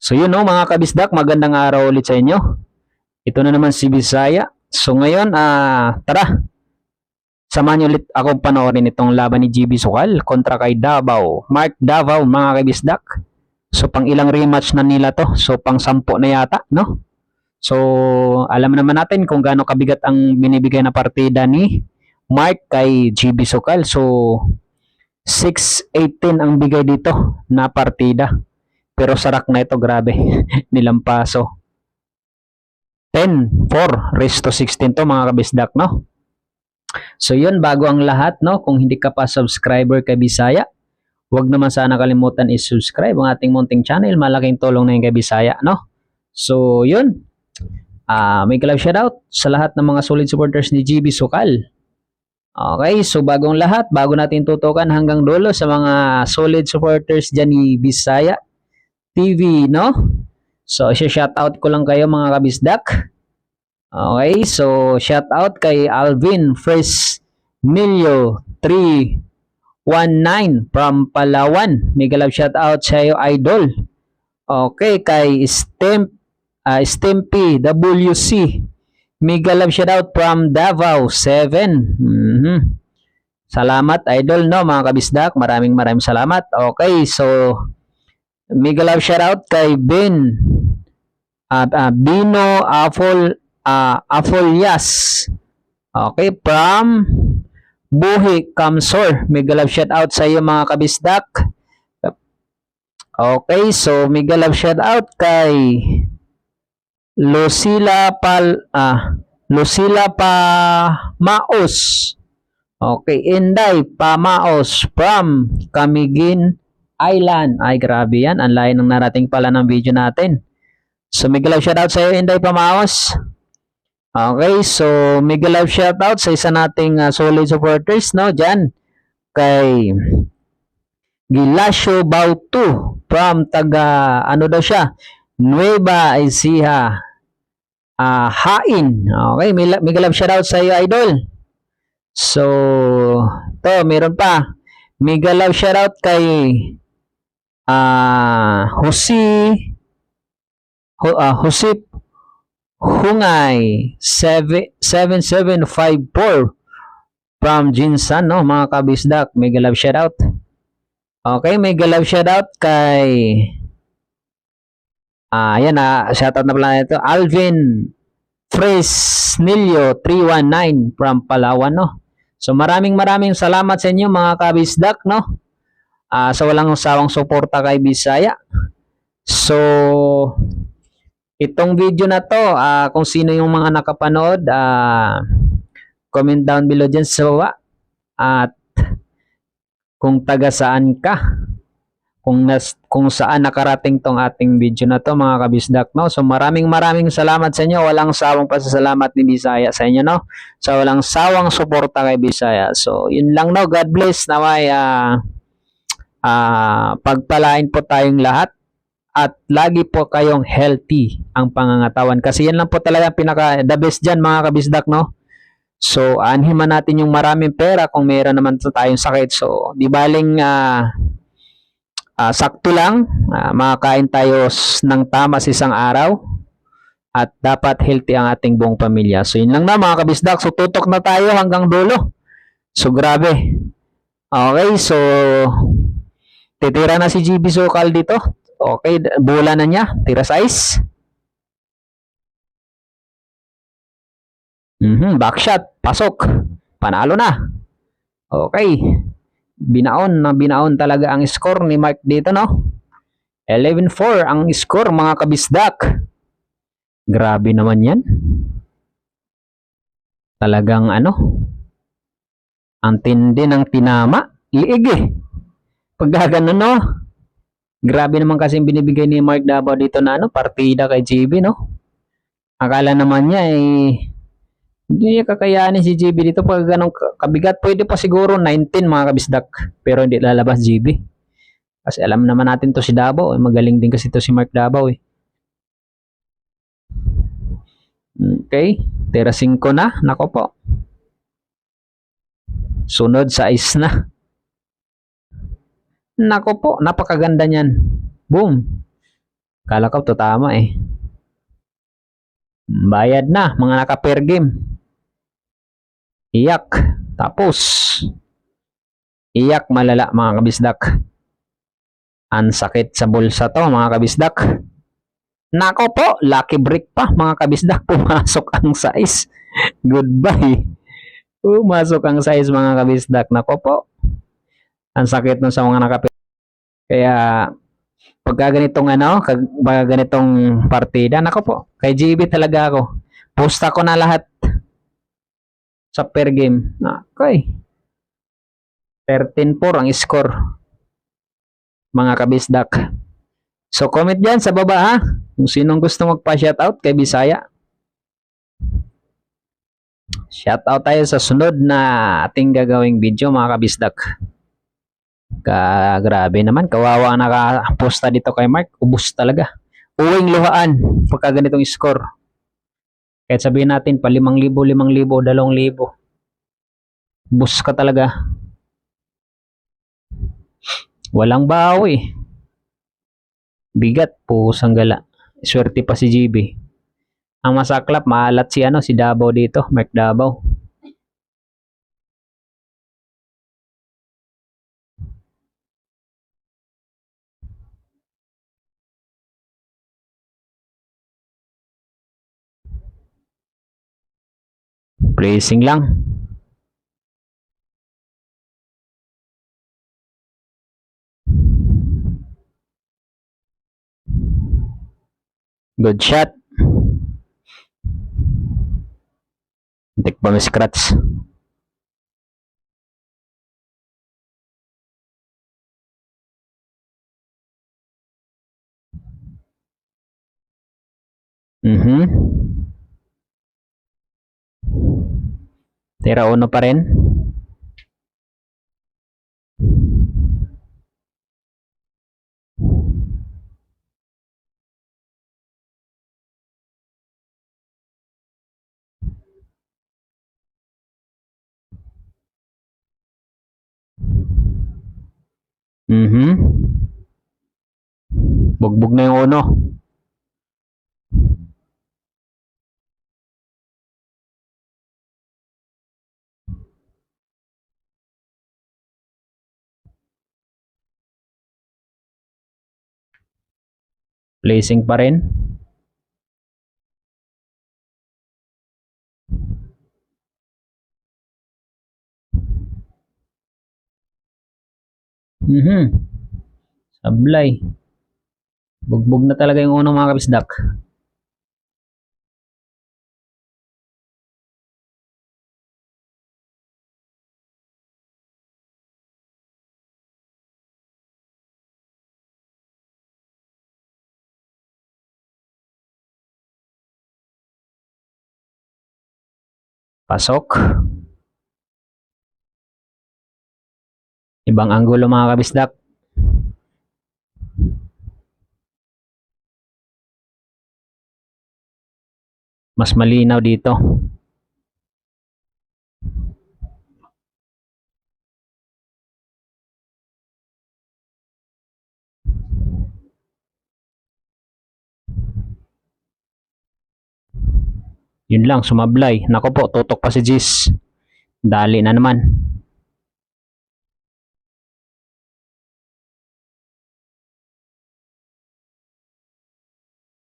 So yun no mga kabisdak, magandang araw ulit sa inyo. Ito na naman si Bisaya. So ngayon, tara, samahan niyo ulit ako panoorin itong laban ni GB Sukal kontra kay Davao. Mark Davao mga kabisdak. So pang ilang rematch na nila to? So pang 10 na yata, no? So alam naman natin kung gaano kabigat ang binibigay na partida ni Mark kay GB Sukal. So 6-18 ang bigay dito na partida. Pero sarak na ito, grabe. Nilampaso. 10-4 raised to 16 to mga kabisdak, no? So yun, bago ang lahat, no? Kung hindi ka pa subscriber kay Bisaya, huwag naman sana kalimutan i-subscribe ang ating munting channel. Malaking tulong na yung kay Bisaya, no? So yun, may love shoutout sa lahat ng mga solid supporters ni GB Sukal. Okay, so bagong lahat, bago natin tutukan hanggang dulo sa mga solid supporters dyan ni Bisaya TV, no? So, shoutout ko lang kayo mga kabisdak. Okay, so shoutout kay Alvin Fresnilio 319 from Palawan. Mega love shoutout sa iyo, idol. Okay, kay Stimpy WC. Mega love shoutout from Davao 7. Salamat, idol, no, mga kabisdak. Maraming salamat. Okay, so mega love shoutout kay Ben Bino Afolyas. Okay, from Buhi Kamsor. Mega love shoutout sa iyo mga kabisdak. Okay, so mega love shoutout kay Lucila Maos. Okay, Inday Pamaos from Camiguin Island. Ay, grabe yan. Ang layo ng narating pala ng video natin. So, mega love shoutout sa iyo, Inday Pamaos. Okay, so mega love shoutout sa isa nating solid supporters, no? Diyan kay Gilasio Bautu from taga, ano daw siya? Nueva Ecija. Hain. Okay, mega love shoutout sa iyo, idol. So, to, meron pa. Mega love shoutout kay Husip Hungay 7754 from Jinsan, no, mga kabisdak. Mega love shoutout. Okay, mega love shoutout kay ayan shoutout na pala ito, Alvin Fresnilio 319 from Palawan, no. So maraming salamat sa inyo mga kabisdak, no. Sa walang sawang suporta kay Bisaya. So itong video na to, kung sino yung mga nakapanood, comment down below dyan sa baba. At kung taga saan ka, kung saan nakarating tong ating video na to mga kabisdak, no. So maraming salamat sa inyo. Walang sawang pasasalamat ni Bisaya sa inyo, no. So walang sawang suporta kay Bisaya. So yun lang, no. God bless. Naway pagpalain po tayong lahat. At lagi po kayong healthy ang pangangatawan. Kasi yan lang po talaga pinaka the best dyan mga kabisdak, no. So anhiman natin yung maraming pera kung mayroon naman tayong sakit. So di baling sakto lang, makakain tayo ng tama sa isang araw. At dapat healthy ang ating buong pamilya. So yun lang na mga kabisdak. So tutok na tayo hanggang dulo. So grabe. Okay, so titira na si GB Sukal dito. Okay, bola na niya. Tira size. Backshot. Pasok. Panalo na. Okay. Binaon talaga ang score ni Mark dito, no? 11-4 ang score mga kabisdak. Grabe naman yan. Talagang ang tindi ng tinama. Liig eh. Pag gano'n, no? Grabe naman kasi binibigay ni Mark Davao dito na partida kay GB, no? Akala naman niya hindi niya kakayanin si GB dito pag ganong kabigat. Pwede pa siguro 19 mga kabisdak, pero hindi lalabas GB. Kasi alam naman natin to si Davao, magaling din kasi to si Mark Davao eh. Okay, tira 5 na, nako po. Sunod sa is na. Nako po, napakaganda niyan. Boom. Kala ko to tama eh. Bayad na, mga naka-pair game. Iyak. Tapos, iyak malala mga kabisdak. Ang sakit sa bulsa to mga kabisdak. Nako po, lucky break pa mga kabisdak. Pumasok ang size. Goodbye. Pumasok ang size mga kabisdak. Nako po. Ang sakit nun sa mga naka-pair. Kaya, pagka ganitong pagka ganitong partida, nako po, kay GB talaga ako. Posta ko na lahat sa per game. Okay. 13-4 ang score. Mga kabisdak. So comment dyan sa baba ha. Kung sinong gusto magpa-shoutout kay Bisaya. Shoutout tayo sa sunod na ating gagawing video mga kabisdak. Grabe naman. Kawawa naka-posta dito kay Mark. Ubus talaga. Uwing luhaan pagka ganitong score. Kahit sabihin natin pa 5,000, 5,000, 2,000. Bus ka talaga. Walang bawi. Bigat po sanggala. Swerte pa si GB. Ang masaklap, maalat si Davao dito, Mark Davao. Placing lang. Good shot. Tik pa scratch. Tira uno pa rin. Bugbog na yung uno. Placing pa rin. Sablay. Bugbog na talaga yung uno mga kabisdak. Pasok. Ibang anggulo mga kabisdak. Mas malinaw dito. Yun lang, sumablay. Nako po, tutok pa si Jis. Dali na naman.